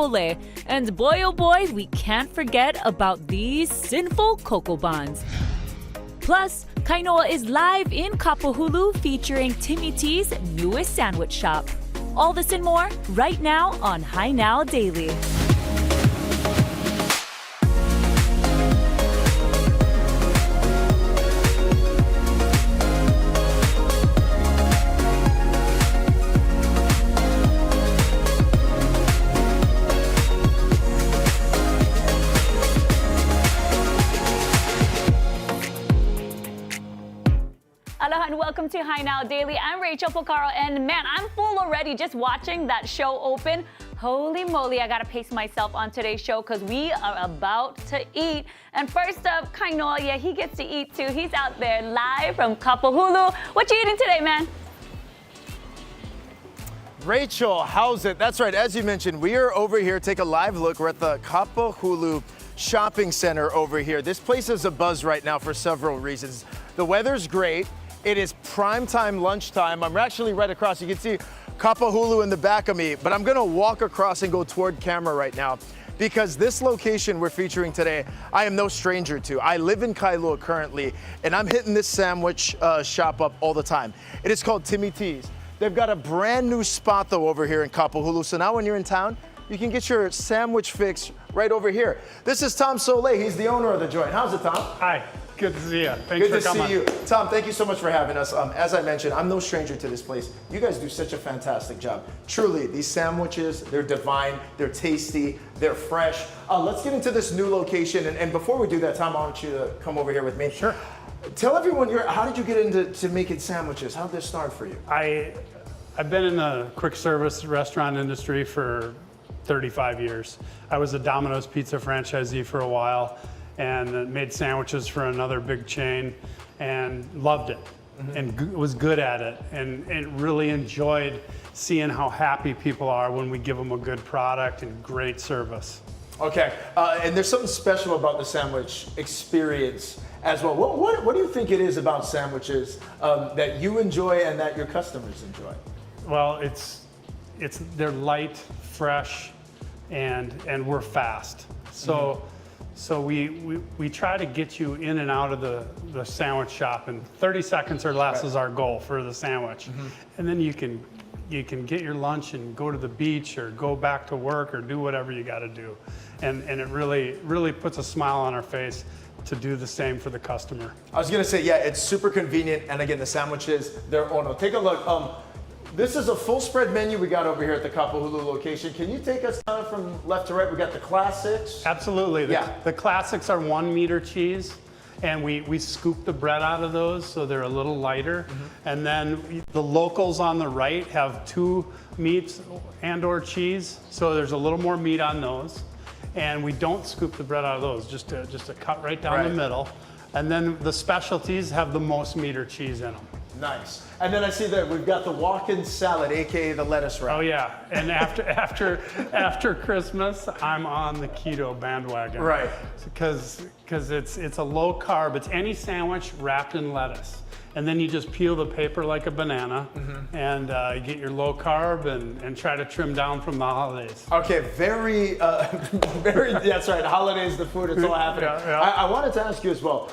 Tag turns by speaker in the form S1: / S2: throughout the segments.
S1: chipotle. And boy oh boy, we can't forget about these sinful cocoa buns. Plus, Kainoa is live in Kapahulu featuring Timmy T's newest sandwich shop. All this and more right now on Hi Now Daily.
S2: Aloha and welcome to Hi Now Daily. I'm Rachel Pocaro, and man, I'm full already just watching that show open. Holy moly, I gotta pace myself on today's show because we are about to eat. And first up, Kainoa, yeah, he gets to eat too. He's out there live from Kapahulu. What you eating today, man?
S3: Rachel, how's it? That's right, as you mentioned, we are over here. Take a live look. We're at the Kapahulu Shopping Center over here. This place is a buzz right now for several reasons. The weather's great. It is prime time lunchtime. I'm actually right across. You can see Kapahulu in the back of me, but I'm gonna walk across and go toward camera right now because this location we're featuring today, I am no stranger to. I live in Kailua currently, and I'm hitting this sandwich shop up all the time. It is called Timmy T's. They've got a brand new spot though over here in Kapahulu, so now when you're in town, you can get your sandwich fix right over here. This is Tom Soleil. He's the owner of the joint. How's it, Tom?
S4: Hi. Good to see you. Thanks
S3: for
S4: coming.
S3: Good to see you. Tom, thank you so much for having us. As I mentioned, I'm no stranger to this place. You guys do such a fantastic job. Truly, these sandwiches, they're divine, they're tasty, they're fresh. Let's get into this new location. And before we do that, Tom, I want you to come over here with me.
S4: Sure.
S3: Tell everyone, how did you get into making sandwiches? How did this start for you?
S4: I've been in the quick service restaurant industry for 35 years. I was a Domino's Pizza franchisee for a while, and made sandwiches for another big chain and loved it and was good at it and really enjoyed seeing how happy people are when we give them a good product and great service.
S3: Okay, and there's something special about the sandwich experience as well. What do you think it is about sandwiches that you enjoy and that your customers enjoy?
S4: Well, they're light, fresh, and we're fast. So we try to get you in and out of the sandwich shop in 30 seconds or less is our goal for the sandwich. And then you can get your lunch and go to the beach or go back to work or do whatever you got to do. And it really puts a smile on our face to do the same for the customer. I
S3: was gonna say, yeah, it's super convenient. And again, the sandwiches, they're ono. Take a look. This is a full spread menu we got over here at the Kapahulu location. Can you take us kind of from left to right? We got the classics.
S4: Absolutely. The classics are 1 meter cheese, and we scoop the bread out of those so they're a little lighter. And then the locals on the right have 2 meats and or cheese, so there's a little more meat on those. And we don't scoop the bread out of those, just a cut right down the middle. And then the specialties have the most meat or cheese in them.
S3: Nice. And then I see that we've got the walk-in salad, AKA the lettuce wrap.
S4: Oh yeah, and after Christmas, I'm on the keto bandwagon.
S3: Right.
S4: Because it's a low carb. It's any sandwich wrapped in lettuce, and then you just peel the paper like a banana, and you get your low carb and try to trim down from the holidays.
S3: Okay, very. That's right. Holidays, the food, it's all happening. I wanted to ask you as well.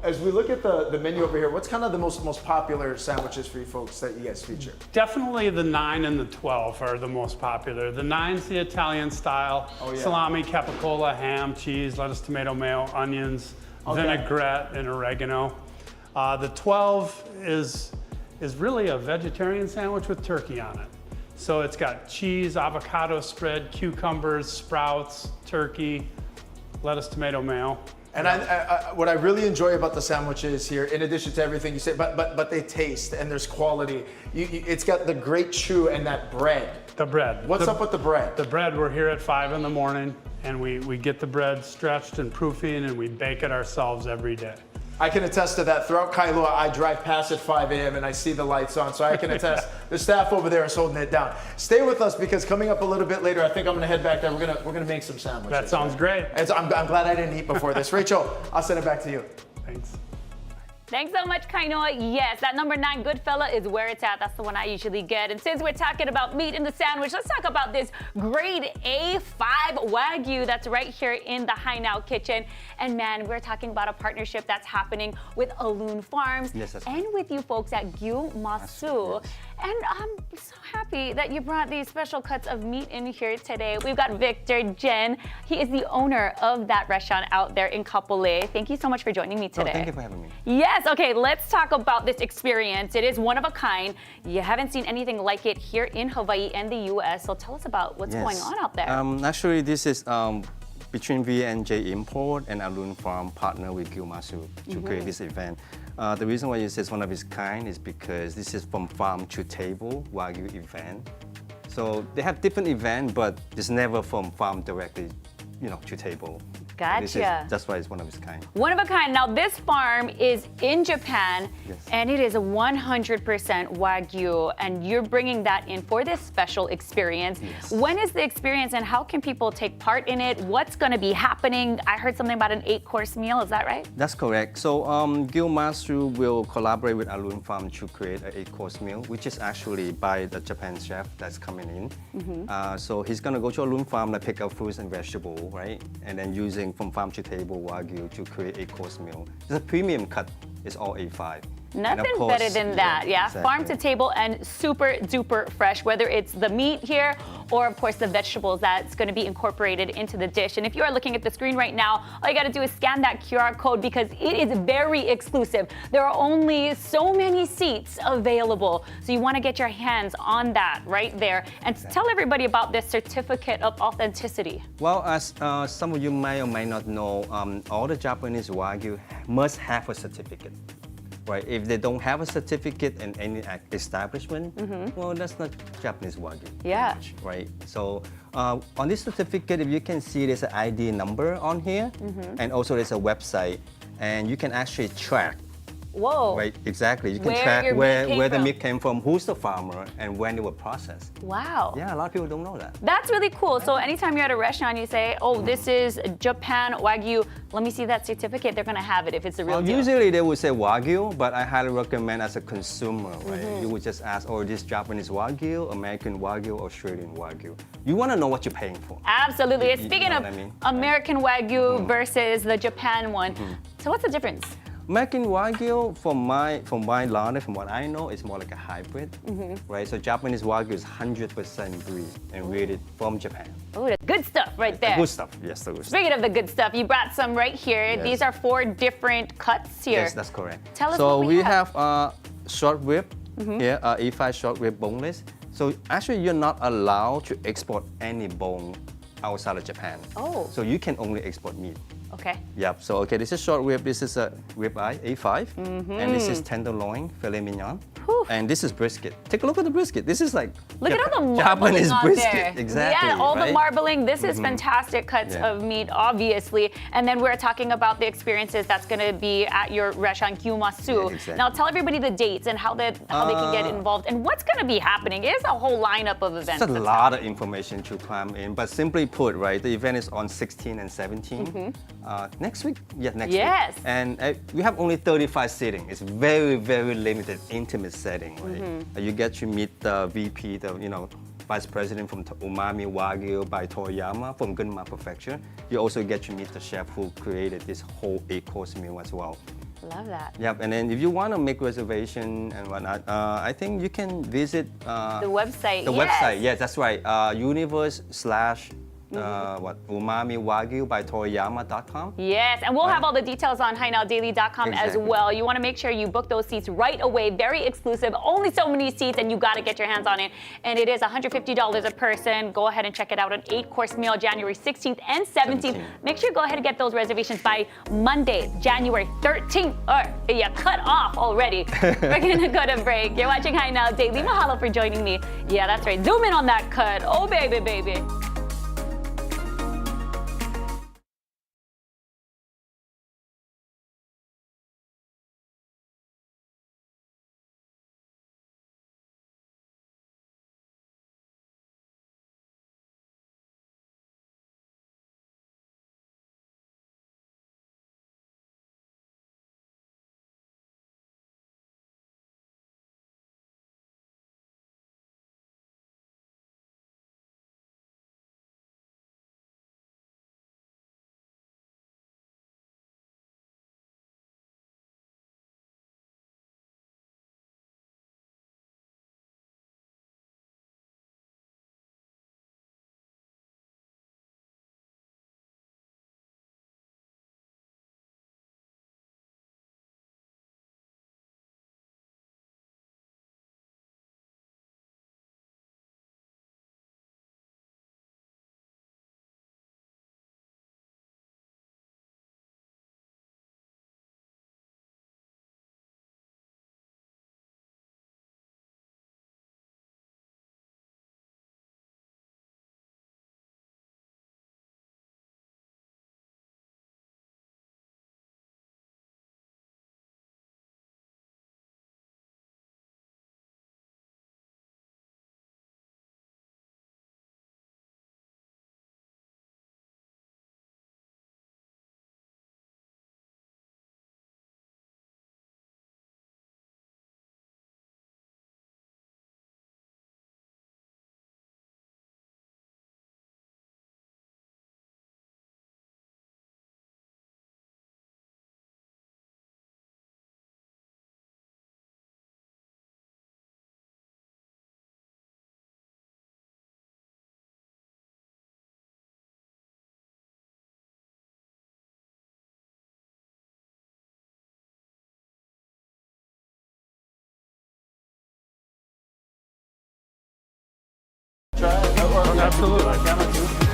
S3: As we look at the menu over here, what's kind of the most popular sandwiches for you folks that you guys feature?
S4: Definitely the 9 and the 12 are the most popular. The 9's the Italian style, salami, capicola, ham, cheese, lettuce, tomato, mayo, onions, vinaigrette, and oregano. The 12 is really a vegetarian sandwich with turkey on it. So it's got cheese, avocado spread, cucumbers, sprouts, turkey, lettuce, tomato, mayo.
S3: And what I really enjoy about the sandwiches here, in addition to everything you say, but they taste and there's quality. It's got the great chew and that bread.
S4: The bread.
S3: What's up with the bread?
S4: The bread, we're here at 5 in the morning, and we get the bread stretched and proofing, and we bake it ourselves every day.
S3: I can attest to that. Throughout Kailua, I drive past at 5 a.m. and I see the lights on, so I can attest. The staff over there is holding it down. Stay with us because coming up a little bit later, I think I'm gonna head back there. We're gonna make some sandwiches.
S4: That sounds great.
S3: And so I'm glad I didn't eat before this. Rachel, I'll send it back to you.
S4: Thanks.
S2: Thanks so much, Kainoa. Yes, that number 9 Goodfella is where it's at. That's the one I usually get. And since we're talking about meat in the sandwich, let's talk about this grade A5 Wagyu that's right here in the Hai Now kitchen. And man, we're talking about a partnership that's happening with Alun Farms and with you folks at Gyu Masu.
S5: Yes.
S2: And I'm so happy that you brought these special cuts of meat in here today. We've got Victor Jen. He is the owner of that restaurant out there in Kapolei. Thank you so much for joining me today.
S5: Oh, thank you for having me.
S2: Yes, okay, let's talk about this experience. It is one of a kind. You haven't seen anything like it here in Hawaii and the US. So tell us about what's going on out there.
S5: Actually, this is between V&J Import and Alun Farm partner with Gyu Masu to create this event. The reason why it says one of its kind is because this is from farm to table Wagyu event. So they have different events, but it's never from farm directly, to table.
S2: Gotcha.
S5: That's why it's one of its kind.
S2: One of a kind. Now, this farm is in Japan,
S5: Yes.
S2: and it is 100% Wagyu, and you're bringing that in for this special experience.
S5: Yes.
S2: When is the experience, and how can people take part in it? What's going to be happening? I heard something about an 8-course meal. Is that right?
S5: That's correct. So Gyu Masu will collaborate with Alun Farm to create an 8-course meal, which is actually by the Japan chef that's coming in. So he's going to go to Alun Farm and pick up fruits and vegetables, right? And then using from farm to table Wagyu to create 8-course meal. It's a premium cut. It's all A5.
S2: Nothing better than that, yeah.
S5: Exactly.
S2: Farm to table and super duper fresh, whether it's the meat here or, of course, the vegetables that's going to be incorporated into the dish. And if you are looking at the screen right now, all you got to do is scan that QR code because it is very exclusive. There are only so many seats available. So you want to get your hands on that right there. And tell everybody about this certificate of authenticity.
S5: Well, as some of you may or may not know, all the Japanese Wagyu must have a certificate. Right? If they don't have a certificate in any establishment, well, that's not Japanese Wagyu.
S2: Yeah.
S5: Much, right? So on this certificate, if you can see, there's an ID number on here, and also there's a website, and you can actually track.
S2: Whoa.
S5: Right, exactly. You can
S2: Where
S5: track
S2: your meat
S5: where
S2: came
S5: the
S2: from.
S5: meat came from, who's the farmer, and when they were processed.
S2: Wow.
S5: Yeah, a lot of people don't know that.
S2: That's really cool. So anytime you're at a restaurant, you say, oh, this is Japan Wagyu. Let me see that certificate. They're going to have it if it's the real deal.
S5: Usually they would say Wagyu, but I highly recommend as a consumer, right? You would just ask, oh, this Japanese Wagyu, American Wagyu, Australian Wagyu. You want to know what you're paying for.
S2: Absolutely.
S5: You
S2: Speaking
S5: know
S2: of
S5: what I mean?
S2: American Wagyu versus the Japan one, so what's the difference?
S5: American Wagyu, from my knowledge, from what I know, is more like a hybrid, right? So Japanese Wagyu is 100% breed and rated from Japan.
S2: Oh, the good stuff right there.
S5: The good stuff, yes, the good stuff.
S2: Speaking of the good stuff, you brought some right here.
S5: Yes.
S2: These are 4 different cuts here.
S5: Yes, that's correct.
S2: Tell us
S5: so
S2: what we
S5: have short rib here, A5 short rib boneless. So actually, you're not allowed to export any bone outside of Japan.
S2: Oh.
S5: So you can only export meat.
S2: Okay.
S5: Yep. So okay, this is short rib. This is a rib eye A5, and this is tenderloin filet mignon, and this is brisket. Take a look at the brisket. This is like
S2: Look at all the marbling
S5: Japanese
S2: on
S5: brisket.
S2: there.
S5: Exactly.
S2: Yeah, all the
S5: right?
S2: marbling. This is fantastic cuts
S5: Yeah.
S2: of meat, obviously. And then we're talking about the experiences that's going to be at your restaurant, Gyu Masu.
S5: Yeah, exactly.
S2: Now, tell everybody the dates and how they can get involved and what's going to be happening. It is a whole lineup of events.
S5: It's a lot of information to climb in, but simply put, right, the event is on 16 and 17. Next week? Yeah, next
S2: Yes.
S5: week. And we have only 35 seating. It's very, very limited, intimate setting, right? You get to meet the VP, Vice President from Umami Wagyu by Toriyama from Gunma Prefecture. You also get to meet the chef who created this whole 8-course meal as well.
S2: Love that.
S5: Yep, and then if you want to make reservation and whatnot, I think you can visit
S2: The website.
S5: the
S2: yes.
S5: website. Yes, that's right. Universe slash Umami Wagyu by Toriyama.com.
S2: Yes, and we'll have all the details on HiNowDaily.com as
S5: Exactly.
S2: well. You want to make sure you book those seats right away. Very exclusive. Only so many seats, and you got to get your hands on it. And it is $150 a person. Go ahead and check it out. An 8-course meal, January 16th and 17th. Make sure you go ahead and get those reservations by Monday, January 13th. Or you cut off already. We're going to go to break. You're watching Hi Now Daily. Mahalo for joining me. Yeah, that's right. Zoom in on that cut. Oh, baby, baby.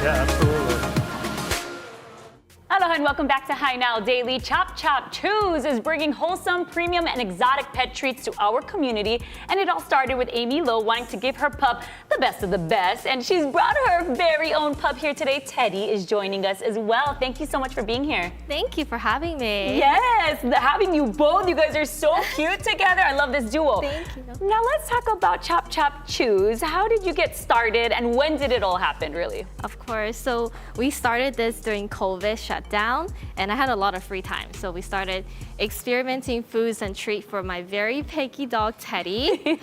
S4: Yeah, absolutely.
S2: Aloha and welcome back to Hi Now Daily. Chop Chop Chews is bringing wholesome, premium, and exotic pet treats to our community. And it all started with Amy Lowe wanting to give her pup the best of the best. And she's brought her very own pup here today. Teddy is joining us as well. Thank you so much for being here.
S6: Thank you for having me.
S2: Yes, having you both. You guys are so cute together. I love this duo.
S6: Thank you.
S2: Now let's talk about Chop Chop Chews. How did you get started and when did it all happen, really?
S6: Of course. So we started this during COVID shutdown, and I had a lot of free time. So we started experimenting foods and treats for my very picky dog, Teddy.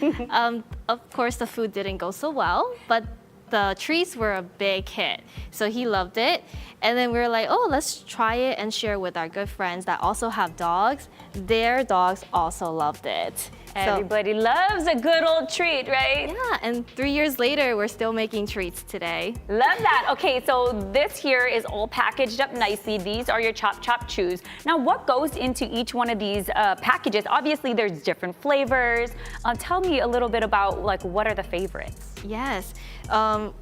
S6: Of course, the food didn't go so well, but the treats were a big hit. So he loved it. And then we were like, oh, let's try it and share with our good friends that also have dogs. Their dogs also loved it.
S2: Everybody loves a good old treat, right?
S6: Yeah, and 3 years later, we're still making treats today.
S2: Love that. Okay, so this here is all packaged up nicely. These are your Chop Chop Chews. Now, what goes into each one of these packages? Obviously, there's different flavors. Tell me a little bit about like what are the favorites?
S6: Yes,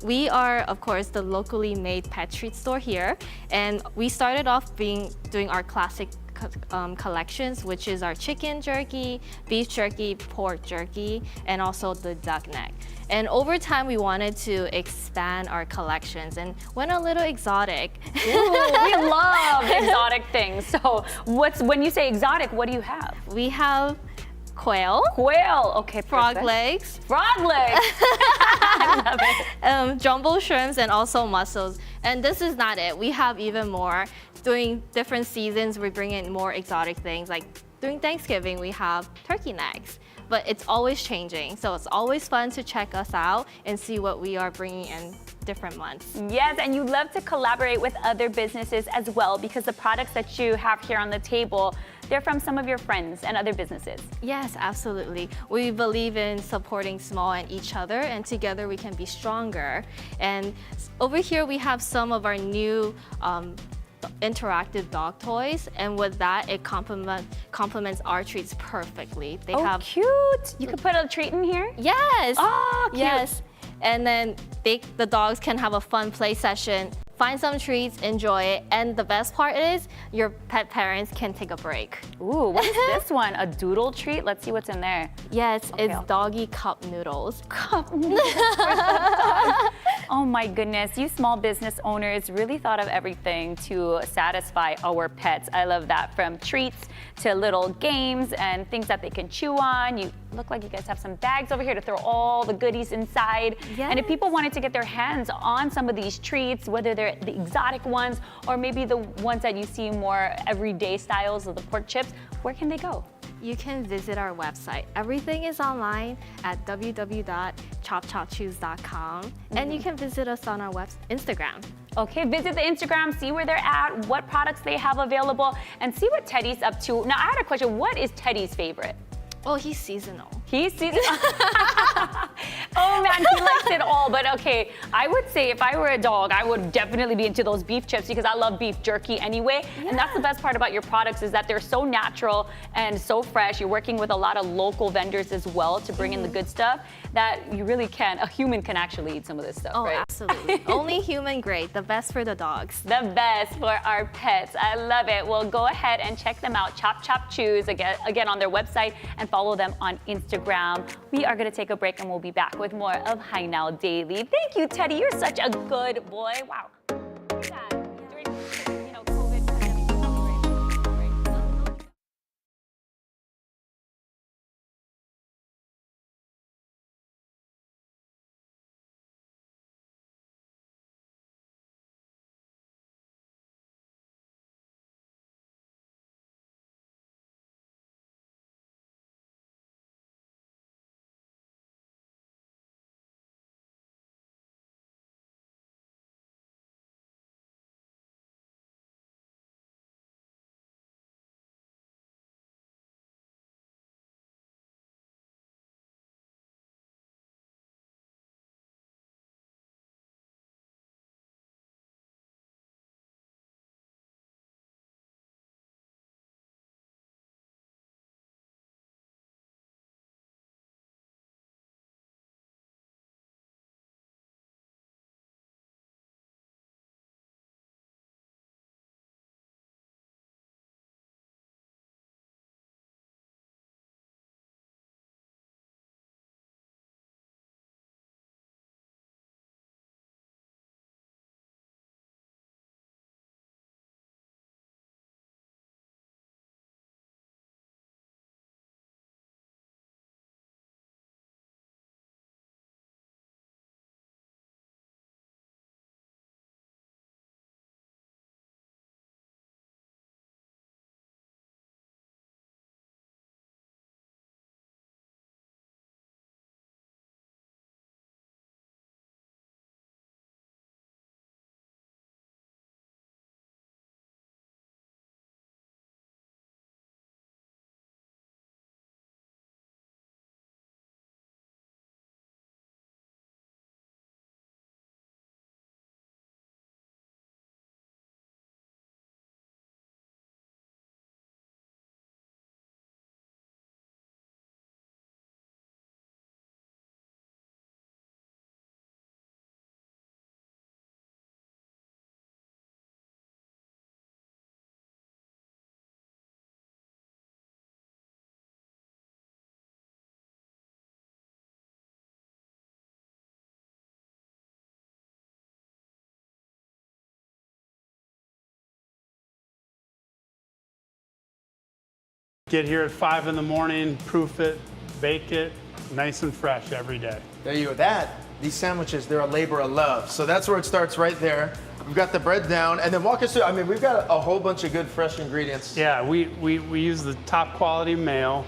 S6: we are, of course, the locally made pet treat store here, and we started off doing our classic collections, which is our chicken jerky, beef jerky, pork jerky, and also the duck neck. And over time, we wanted to expand our collections and went a little exotic.
S2: Ooh, we love exotic things. So, when you say exotic, what do you have?
S6: We have quail,
S2: Okay,
S6: frog
S2: perfect.
S6: legs,
S2: Frog legs. I love it.
S6: jumbo shrimps, and also mussels. And this is not it. We have even more. During different seasons, we bring in more exotic things. Like during Thanksgiving, we have turkey necks. But it's always changing. So it's always fun to check us out and see what we are bringing in different months.
S2: Yes, and you love to collaborate with other businesses as well because the products that you have here on the table, they're from some of your friends and other businesses.
S6: Yes, absolutely. We believe in supporting small and each other, and together we can be stronger. And over here we have some of our new interactive dog toys, and with that it complements our treats perfectly. They have
S2: cute. You could put a treat in here?
S6: Yes.
S2: Oh, cute.
S6: Yes. And then the dogs can have a fun play session, find some treats, enjoy it, and the best part is your pet parents can take a break.
S2: Ooh, what is this one? A doodle treat? Let's see what's in there.
S6: Yes,
S2: Okay.
S6: it's doggy cup noodles.
S2: Cup noodles for the dog. Oh my goodness, you small business owners really thought of everything to satisfy our pets. I love that, from treats to little games and things that they can chew on. You look like you guys have some bags over here to throw all the goodies inside.
S6: Yes.
S2: And if people wanted to get their hands on some of these treats, whether they're the exotic ones or maybe the ones that you see more everyday styles of the pork chips, where can they go?
S6: You can visit our website. Everything is online at www.chopchopchews.com, and you can visit us on our Instagram.
S2: Okay, visit the Instagram, see where they're at, what products they have available, and see what Teddy's up to. Now, I had a question. What is Teddy's favorite?
S6: Oh, he's seasonal.
S2: He's seasonal. Oh man, he likes it all. But okay, I would say if I were a dog, I would definitely be into those beef chips because I love beef jerky anyway. Yeah. And that's the best part about your products is that they're so natural and so fresh. You're working with a lot of local vendors as well to bring in the good stuff that you really can. A human can actually eat some of this stuff,
S6: Oh,
S2: right?
S6: absolutely. Only human grade, the best for the dogs.
S2: The best for our pets. I love it. Well, go ahead and check them out. Chop Chop Chews again on their website and follow them on Instagram. We are going to take a break and we'll be back with more of Hi Now Daily. Thank you, Teddy. You're such a good boy. Wow.
S4: Get here at 5 in the morning, proof it, bake it, nice and fresh every day.
S3: There you go. These sandwiches, they're a labor of love. So that's where it starts right there. We've got the bread down, and then walk us through. I mean, we've got a whole bunch of good fresh ingredients.
S4: Yeah, we use the top quality mayo,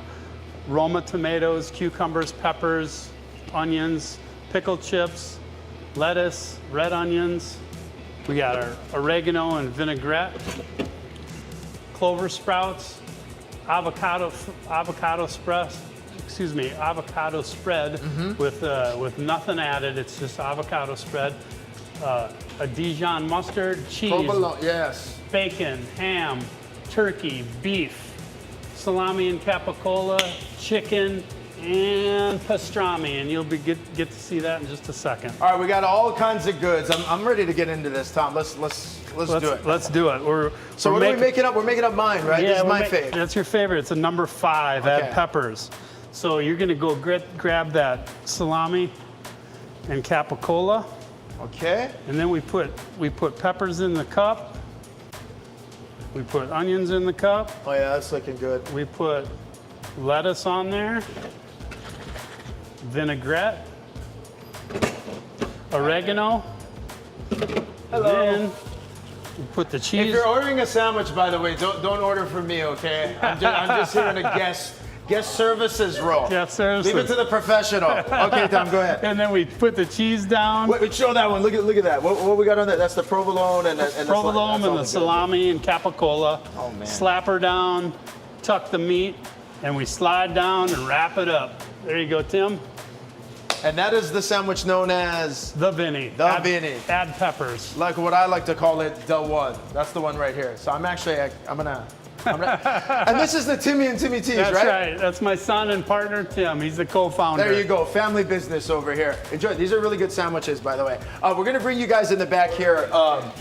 S4: Roma tomatoes, cucumbers, peppers, onions, pickled chips, lettuce, red onions. We got our oregano and vinaigrette, clover sprouts, avocado spread with nothing added. It's just avocado spread. A Dijon mustard, cheese,
S3: Provolone, yes.
S4: bacon, ham, turkey, beef, salami and capicola, chicken, and pastrami, and you'll get to see that in just a second.
S3: All right, we got all kinds of goods. I'm ready to get into this, Tom. Let's do it.
S4: Let's do it.
S3: So what are we making up? We're making up mine, right?
S4: Yeah,
S3: this is my favorite.
S4: That's your favorite. It's a number 5.
S3: Okay.
S4: Add peppers. So you're gonna go grab that salami and capicola,
S3: Okay.
S4: and then we put peppers in the cup. We put onions in the cup.
S3: Oh yeah, that's looking good.
S4: We put lettuce on there, vinaigrette, oregano, and then we put the
S3: If
S4: cheese.
S3: you're ordering a sandwich, by the way, don't order from me, okay? I'm just here in a guest services role.
S4: Guest services.
S3: Leave it to the professional. Okay, Tom, go ahead.
S4: And then we put the cheese down.
S3: Wait, show that one. Look at that. What we got on that? That's the provolone and the
S4: Provolone and the
S3: good.
S4: salami and capicola.
S3: Oh, man.
S4: Slap her down, tuck the meat, and we slide down and wrap it up. There you go, Tim.
S3: And that is the sandwich known as,
S4: The Vinny.
S3: The Vinny.
S4: Add peppers.
S3: like what I like to call it, the one. That's the one right here. So I'm gonna. And this is the Timmy and Timmy T's,
S4: That's
S3: right?
S4: right. That's my son and partner, Tim. He's the co-founder.
S3: There you go, family business over here. Enjoy. These are really good sandwiches, by the way. We're gonna bring you guys in the back here,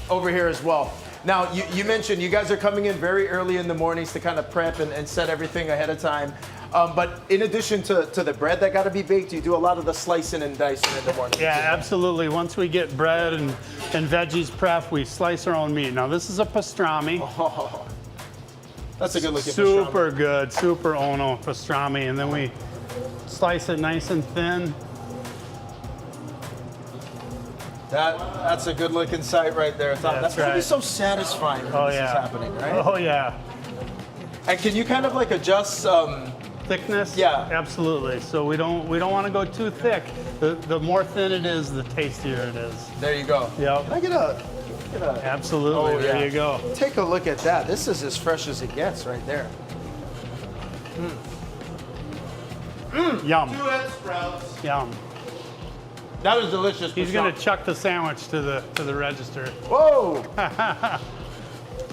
S3: over here as well. Now, you mentioned you guys are coming in very early in the mornings to kind of prep and set everything ahead of time. But in addition to the bread that got to be baked, you do a lot of the slicing and dicing in the morning.
S4: Yeah, absolutely. Once we get bread and veggies prepped, we slice our own meat. Now, this is a pastrami.
S3: Oh, that's a good looking
S4: Super good, super ono pastrami. And then we slice it nice and thin.
S3: That's a good looking sight right there. That's gonna be
S4: right.
S3: so satisfying when this is happening, right?
S4: Oh, yeah.
S3: And can you kind of like adjust?
S4: Thickness?
S3: Yeah.
S4: Absolutely. So we don't want to go too thick. The more thin it is, the tastier it is.
S3: There you go.
S4: Yep.
S3: Can I get a?
S4: Absolutely.
S3: Oh,
S4: there
S3: yeah.
S4: you go.
S3: Take a look at that. This is as fresh as it gets right there.
S4: Yum.
S3: Sprouts.
S4: Yum.
S3: That was delicious.
S4: He's gonna chuck the sandwich to the register.
S3: Whoa!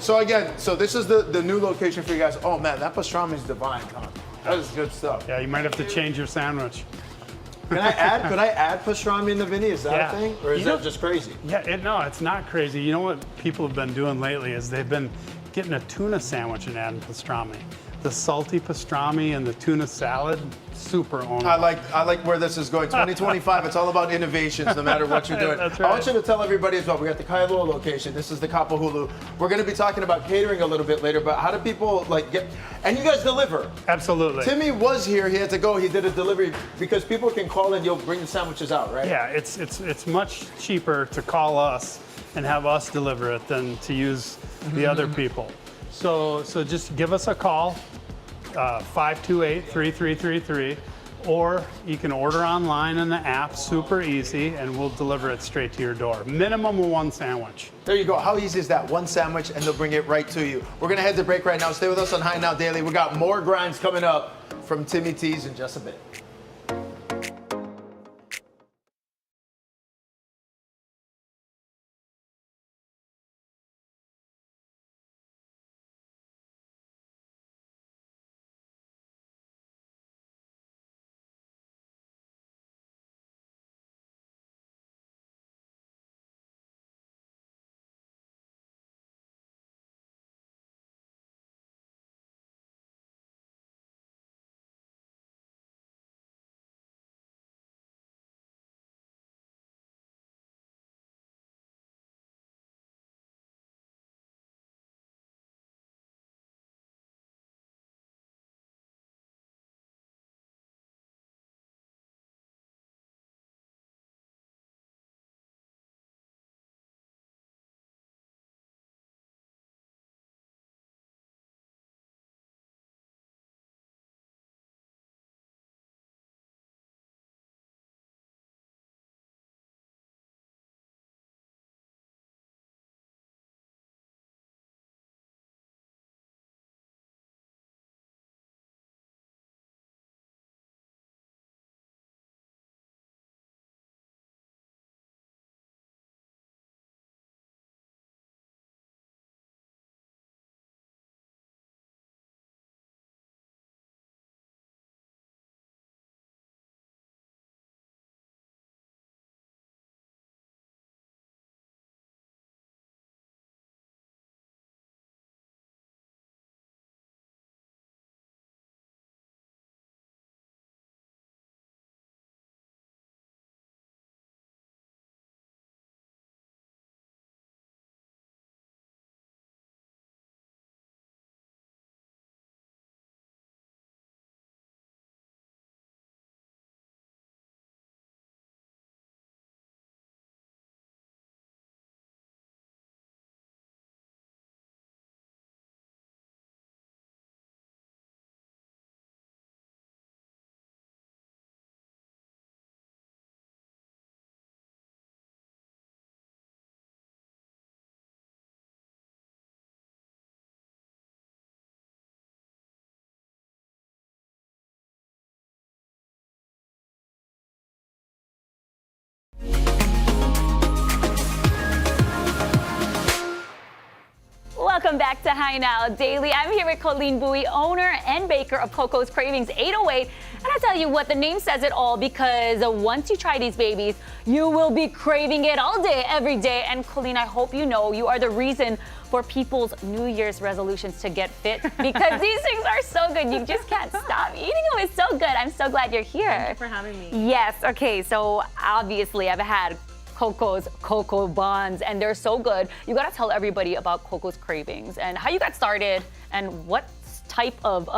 S3: So again, this is the new location for you guys. Oh man, that pastrami is divine, Tom. That is good stuff.
S4: Yeah, you might have to change your sandwich.
S3: Could I add pastrami in the Vinny? Is that
S4: Yeah.
S3: a thing? Or is that just crazy?
S4: Yeah, no, it's not crazy. You know what people have been doing lately is they've been getting a tuna sandwich and adding pastrami. The salty pastrami and the tuna salad, super on.
S3: I like where this is going. 2025, it's all about innovations no matter what you're doing.
S4: That's
S3: I want
S4: right.
S3: you to tell everybody as well, we got the Kailua location, this is the Kapahulu. We're gonna be talking about catering a little bit later, but how do people and you guys deliver.
S4: Absolutely.
S3: Timmy was here, he had to go, he did a delivery because people can call in, you'll bring the sandwiches out, right?
S4: Yeah, it's much cheaper to call us and have us deliver it than to use the other people. So just give us a call, 528-3333, or you can order online in the app, super easy, and we'll deliver it straight to your door. Minimum of 1 sandwich.
S3: There you go. How easy is that? 1 sandwich and they'll bring it right to you. We're gonna head to break right now. Stay with us on High Now Daily. We got more grinds coming up from Timmy T's in just a bit.
S2: Welcome back to Hi Now Daily. I'm here with Colleen Bowie, owner and baker of Coco's Cravings 808. And I tell you what, the name says it all, because once you try these babies, you will be craving it all day, every day. And Colleen, I hope you know you are the reason for people's New Year's resolutions to get fit, because these things are so good. You just can't stop eating them. It's so good. I'm so glad you're here.
S7: Thank you for having me.
S2: Yes. Okay. So obviously I've had Coco's Coco Buns, and they're so good. You gotta tell everybody about Coco's Cravings and how you got started and what type of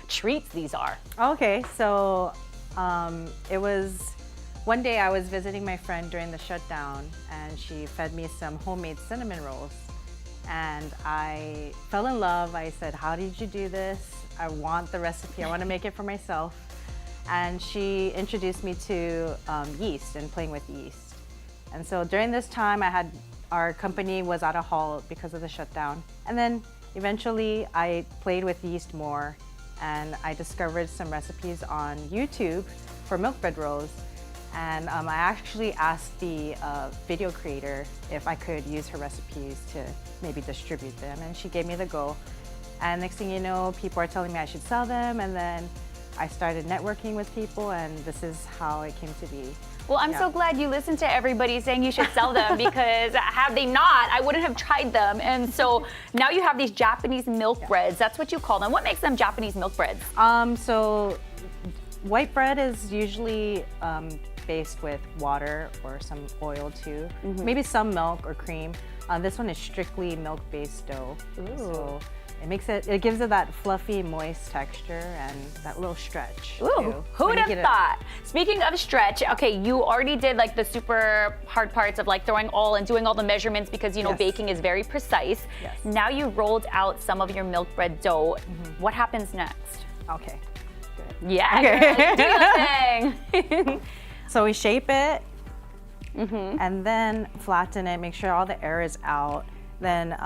S2: treats these are.
S7: Okay, so it was one day I was visiting my friend during the shutdown, and she fed me some homemade cinnamon rolls. And I fell in love. I said, how did you do this? I want the recipe. I want to make it for myself. And she introduced me to yeast and playing with yeast. And so during this time, our company was at a halt because of the shutdown. And then eventually I played with yeast more, and I discovered some recipes on YouTube for milk bread rolls. And I actually asked the video creator if I could use her recipes to maybe distribute them, and she gave me the go. And next thing you know, people are telling me I should sell them, and then I started networking with people, and this is how it came to be.
S2: Well, I'm so glad you listened to everybody saying you should sell them, because had they not, I wouldn't have tried them. And so now you have these Japanese milk breads. That's what you call them. What makes them Japanese milk breads?
S7: So white bread is usually based with water or some oil too. Maybe some milk or cream. This one is strictly milk-based dough. So it gives it that fluffy, moist texture and that little stretch.
S2: Ooh, who would have thought? Speaking of stretch, okay, you already did like the super hard parts of like throwing all and doing all the measurements, because you know baking is very precise.
S7: Yes.
S2: Now you rolled out some of your milk bread dough. What happens next?
S7: Okay, good.
S2: Yeah,
S7: Okay.
S2: do your thing.
S7: So we shape it and then flatten it, make sure all the air is out. Then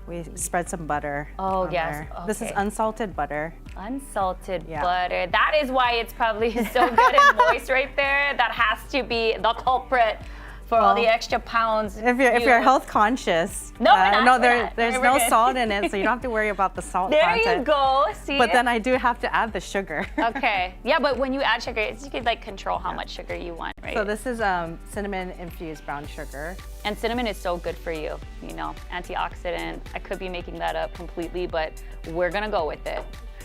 S7: we spread some butter.
S2: Oh,
S7: on
S2: yes.
S7: there.
S2: Okay.
S7: This is unsalted butter.
S2: Unsalted butter. That is why it's probably so good and moist right there. That has to be the culprit for all the extra pounds.
S7: If you're health conscious,
S2: No, we're not,
S7: no,
S2: we're not.
S7: there's
S2: We're
S7: no
S2: good.
S7: salt in it, so you don't have to worry about the salt
S2: There
S7: content.
S2: you go. See?
S7: But then I do have to add the sugar.
S2: Okay. Yeah, but when you add sugar, you could like control how much sugar you want, right?
S7: So this is cinnamon infused brown sugar.
S2: And cinnamon is so good for you, you know, antioxidant. I could be making that up completely, but we're gonna go with it.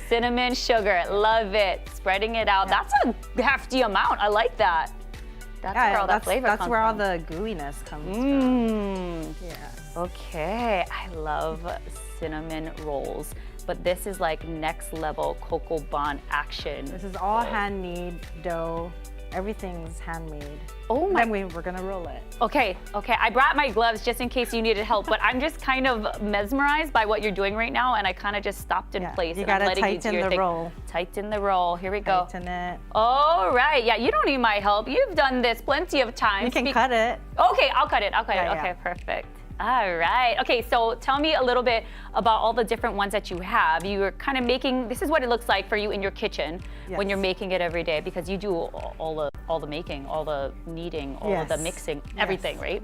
S2: Cinnamon, sugar, love it. Spreading it out. That's a hefty amount. I like that. That's where all that flavor comes
S7: That's where
S2: from.
S7: all the gooiness comes from. Yeah.
S2: Okay, I love cinnamon rolls, but this is like next level Coco Bun action.
S7: This is all handmade dough. Everything's handmade.
S2: Oh my.
S7: And then we're gonna roll it.
S2: Okay, I brought my gloves just in case you needed help, but I'm just kind of mesmerized by what you're doing right now, and I kind of just stopped in place.
S7: You
S2: and I'm
S7: gotta
S2: letting you do
S7: tighten
S2: your
S7: the
S2: thing.
S7: roll.
S2: Tighten the roll. Here we go.
S7: Tighten it.
S2: All right. Yeah, you don't need my help. You've done this plenty of times.
S7: You can cut it.
S2: Okay, I'll cut it.
S7: Yeah.
S2: Okay, perfect. All right. Okay, so tell me a little bit about all the different ones that you have. You're kind of making, this is what it looks like for you in your kitchen when you're making it every day, because you do all the making, all the kneading, all of the mixing, everything, right?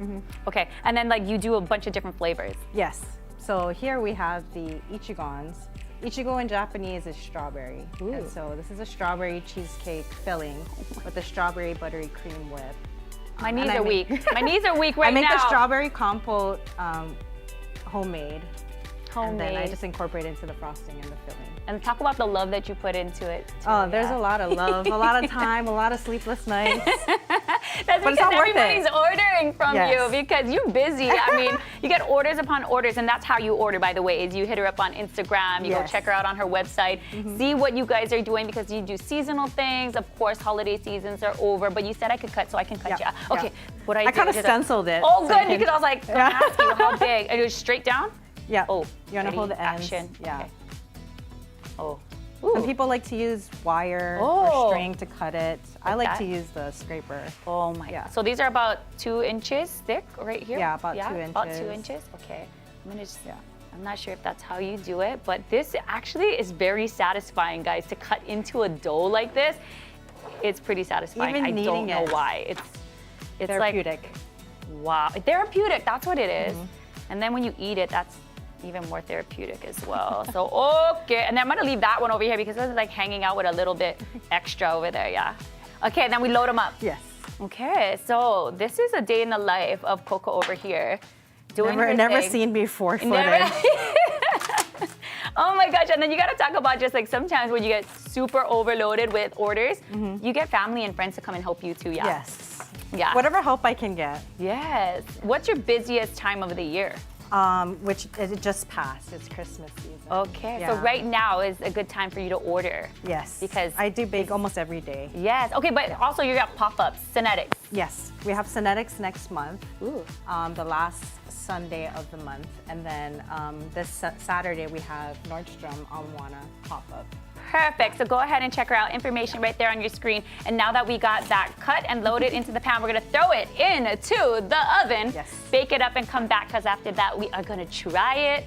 S2: Okay, and then like you do a bunch of different flavors.
S7: Yes. So here we have the ichigons. Ichigo in Japanese is strawberry. And so this is a strawberry cheesecake filling with a strawberry buttery cream whip.
S2: My knees are weak. My knees are weak right
S7: I make
S2: now.
S7: the strawberry compote homemade. And then I
S2: Homemade.
S7: just incorporate it into the frosting and the filling.
S2: And talk about the love that you put into it. Too,
S7: Oh, there's a lot of love, a lot of time, a lot of sleepless nights.
S2: That's
S7: But
S2: because
S7: it's all worth
S2: everybody's
S7: it.
S2: ordering from
S7: Yes.
S2: you, because you're busy. I mean, you get orders upon orders, and that's how you order, by the way, is you hit her up on Instagram, you go check her out on her website, see what you guys are doing, because you do seasonal things. Of course, holiday seasons are over, but you said I could cut, so I can cut you out. Okay, what I
S7: kind of
S2: is
S7: stenciled it.
S2: Oh,
S7: so
S2: good,
S7: you can-
S2: because I was like, gonna ask you how big. And it was straight down?
S7: Yeah.
S2: Oh,
S7: You want to hold
S2: ready,
S7: the ends.
S2: action.
S7: Yeah.
S2: Okay. Oh.
S7: Some
S2: Ooh.
S7: people like to use wire
S2: Oh.
S7: or string to cut it. I like
S2: that?
S7: to use the scraper.
S2: Oh my
S7: Yeah.
S2: God. So these are about 2 inches thick right here?
S7: Yeah, about 2
S2: About 2
S7: inches.
S2: inches? Okay. I'm not sure if that's how you do it, but this actually is very satisfying, guys, to cut into a dough like this. It's pretty satisfying.
S7: Even
S2: I don't
S7: kneading
S2: know
S7: it.
S2: why. It's
S7: Therapeutic.
S2: like, wow. Therapeutic, that's what it is. And then when you eat it, that's even more therapeutic as well. So, okay. And then I'm gonna leave that one over here because this is like hanging out with a little bit extra over there, yeah. Okay, then we load them up.
S7: Yes.
S2: Okay, so this is a day in the life of Coco over here. Doing her
S7: Never
S2: thing.
S7: seen before footage.
S2: Never. Oh my gosh, and then you gotta talk about just like sometimes when you get super overloaded with orders, you get family and friends to come and help you too, yeah?
S7: Yes.
S2: Yeah.
S7: Whatever help I can get.
S2: Yes. What's your busiest time of the year?
S7: Which it just passed. It's Christmas season.
S2: Okay,
S7: Yeah.
S2: so right now is a good time for you to order.
S7: Yes.
S2: Because
S7: I do bake almost every day.
S2: yes. Okay, but also you got pop-ups, Synetics.
S7: Yes. We have Synetics next month.
S2: Ooh.
S7: The last Sunday of the month. And then this Saturday we have Nordstrom Alwana pop-up.
S2: Perfect. So go ahead and check her out. Information right there on your screen. And now that we got that cut and loaded into the pan, we're gonna throw it into the oven.
S7: Yes.
S2: Bake it up and come back because after that we are gonna try it.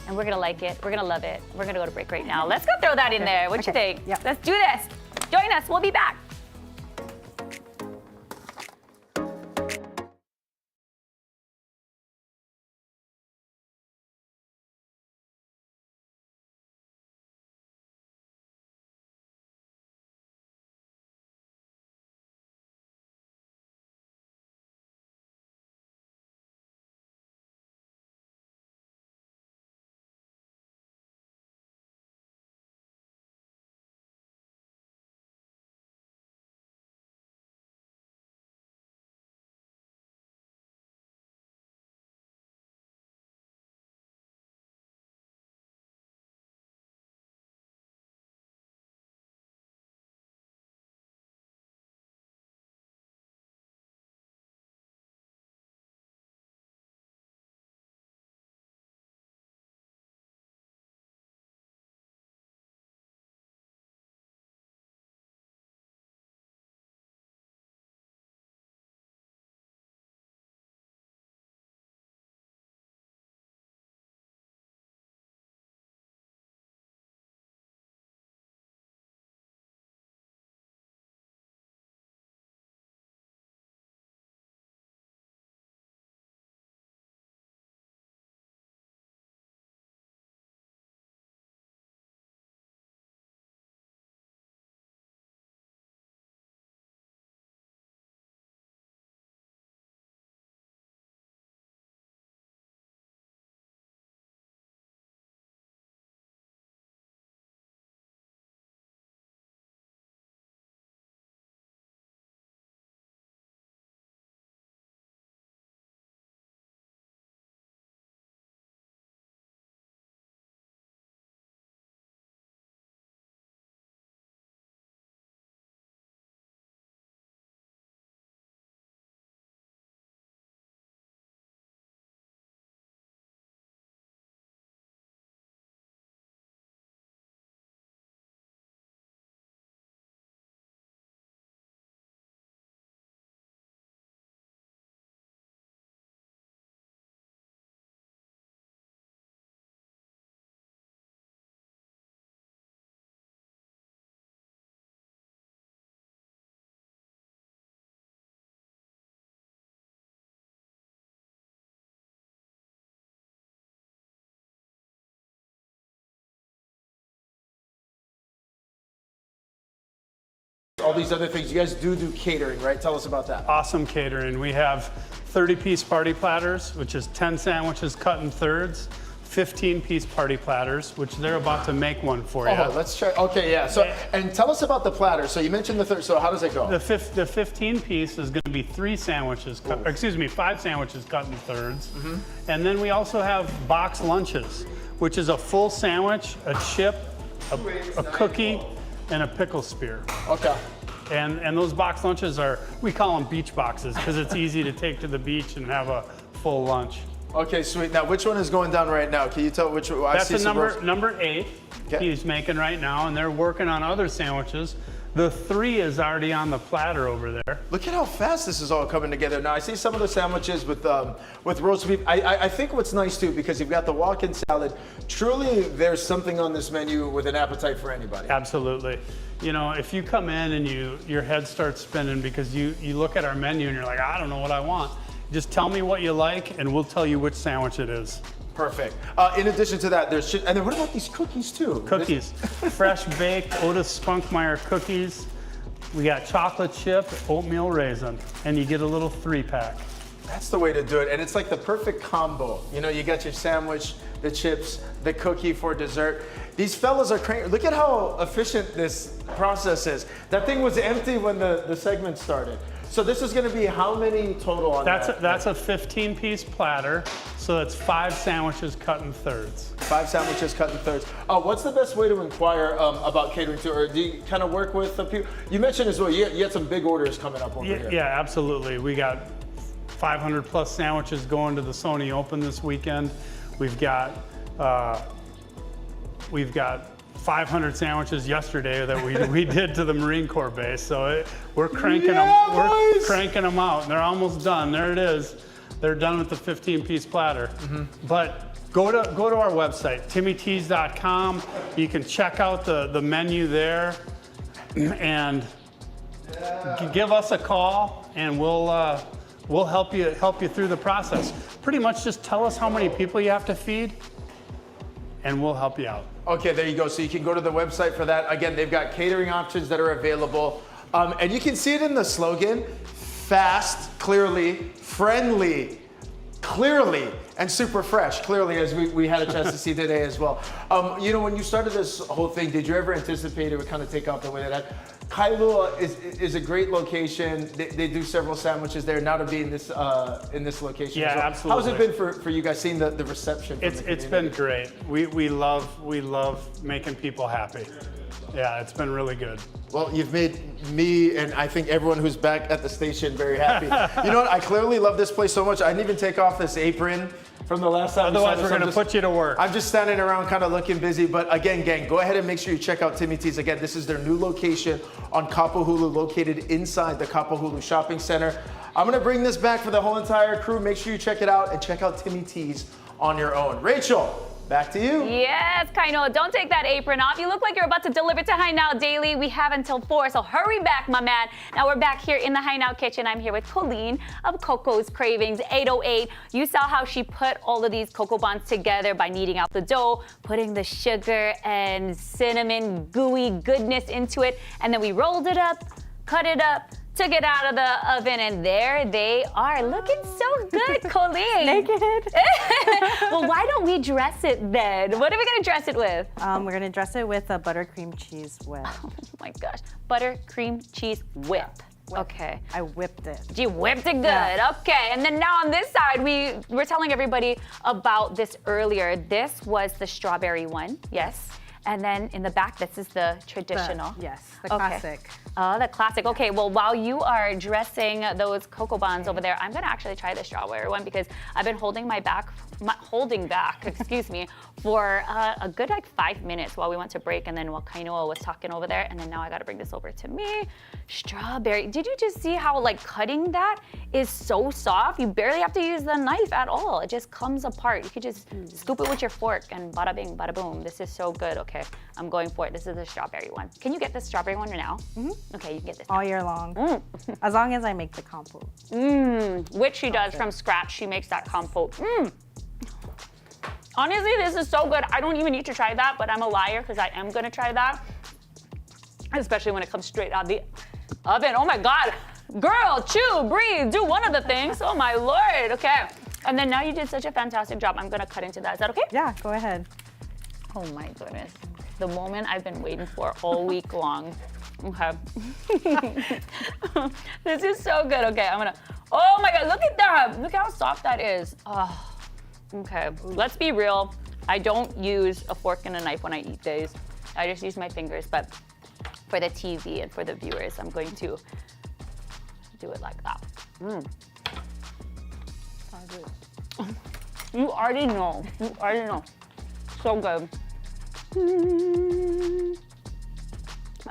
S2: And we're gonna like it. We're gonna love it. We're gonna go to break right now. Let's go throw that in there. What you think?
S7: Yeah.
S2: Let's do this. Join us. We'll be back.
S3: All these other things. You guys do catering, right? Tell us about that.
S4: Awesome catering. We have 30-piece party platters, which is 10 sandwiches cut in thirds, 15-piece party platters, which they're about to make one for you.
S3: Oh, let's try. Okay, yeah. So, and tell us about the platter. So you mentioned the third. So how does it go?
S4: The 15-piece is going to be 5 sandwiches cut in thirds. And then we also have box lunches, which is a full sandwich, a chip, a cookie, and a pickle spear.
S3: Okay.
S4: And those box lunches we call them beach boxes because it's easy to take to the beach and have a full lunch.
S3: Okay, sweet. Now, which one is going down right now? Can you tell which one?
S4: That's the number 8 he's making right now, and they're working on other sandwiches. The 3 is already on the platter over there.
S3: Look at how fast this is all coming together. Now, I see some of the sandwiches with roast beef. I think what's nice, too, because you've got the walk-in salad, truly there's something on this menu with an appetite for anybody.
S4: Absolutely. You know, if you come in and your head starts spinning because you look at our menu and you're like, I don't know what I want. Just tell me what you like, and we'll tell you which sandwich it is.
S3: Perfect. In addition to that, there's and then what about these cookies too?
S4: Cookies, fresh baked Otis Spunkmeyer cookies. We got chocolate chip, oatmeal raisin, and you get a little 3-pack.
S3: That's the way to do it, and it's like the perfect combo. You know, you got your sandwich, the chips, the cookie for dessert. These fellas are cranky. Look at how efficient this process is. That thing was empty when the segment started. So this is going to be how many total on that?
S4: That's a 15-piece platter, so that's 5 sandwiches cut in thirds.
S3: 5 sandwiches cut in thirds. What's the best way to inquire about catering too, or do you kind of work with the people? You mentioned as well, you had some big orders coming up over here.
S4: Yeah, absolutely. We got 500 plus sandwiches going to the Sony Open this weekend. We've got 500 sandwiches yesterday that we did to the Marine Corps base. So we're cranking them. We're cranking them out. They're almost done. There it is. They're done with the 15-piece platter. But go to our website, timmyts.com. You can check out the menu there, and give us a call, and we'll help you through the process. Pretty much just tell us how many people you have to feed, and we'll help you out.
S3: Okay, there you go. So you can go to the website for that. Again, they've got catering options that are available. And you can see it in the slogan: fast, clearly, friendly, clearly, and super fresh, clearly, as we had a chance to see today as well. You know, when you started this whole thing, did you ever anticipate it would kind of take off the way that had? Kailua is a great location. They do several sandwiches there. Now to be in this location.
S4: Yeah,
S3: as well.
S4: absolutely.
S3: How's it been for you guys seeing the reception? From
S4: It's been great. We love making people happy. Yeah, it's been really good.
S3: Well, you've made me and I think everyone who's back at the station very happy. You know what? I clearly love this place so much. I didn't even take off this apron from the last time.
S4: Otherwise, we're going to put you to work.
S3: I'm just standing around kind of looking busy. But again, gang, go ahead and make sure you check out Timmy T's. Again, this is their new location on Kapahulu, located inside the Kapahulu Shopping Center. I'm going to bring this back for the whole entire crew. Make sure you check it out and check out Timmy T's on your own. Rachel, back to you.
S2: Yes, Kainoa, don't take that apron off. You look like you're about to deliver to High Now Daily. We have until 4, so hurry back, my man. Now we're back here in the High Now kitchen. I'm here with Colleen of Coco's Cravings 808. You saw how she put all of these cocoa buns together by kneading out the dough, putting the sugar and cinnamon gooey goodness into it, and then we rolled it up, cut it up, took it out of the oven, and there they are, looking so good, Colleen.
S7: Naked.
S2: Well, why don't we dress it then? What are we gonna dress it with?
S7: We're gonna dress it with a buttercream cheese whip.
S2: Oh my gosh, butter cream cheese whip. Okay.
S7: I whipped it.
S2: You whipped it good.
S7: Yeah.
S2: Okay. And then now on this side, we were telling everybody about this earlier. This was the strawberry one. Yes. And then in the back, this is the traditional.
S7: Yes, the classic.
S2: Oh, the classic. Okay, well, while you are dressing those cocoa buns over there, I'm gonna actually try the strawberry one because I've been holding back, excuse me, for a good 5 minutes while we went to break, and then while Kainoa was talking over there, and then now I gotta bring this over to me. Strawberry. Did you just see how cutting that is so soft? You barely have to use the knife at all. It just comes apart. You could just scoop it with your fork and bada bing, bada boom. This is so good. Okay, I'm going for it. This is the strawberry one. Can you get the strawberry one now? Okay, you can get this.
S7: All year long. As long as I make the compote.
S2: Which she does from scratch. She makes that compote. Honestly, this is so good. I don't even need to try that, but I'm a liar because I am gonna try that. Especially when it comes straight out of the oven. Oh my God. Girl, chew, breathe, do one of the things. Oh my Lord, okay. And then now you did such a fantastic job. I'm gonna cut into that. Is that okay?
S7: Yeah, go ahead.
S2: Oh my goodness. The moment I've been waiting for all week long. Okay. This is so good. Okay, I'm gonna, oh my God, look at that. Look how soft that is. Oh, okay, let's be real. I don't use a fork and a knife when I eat these. I just use my fingers, but for the TV and for the viewers, I'm going to do it like that. You already know. You already know. So good.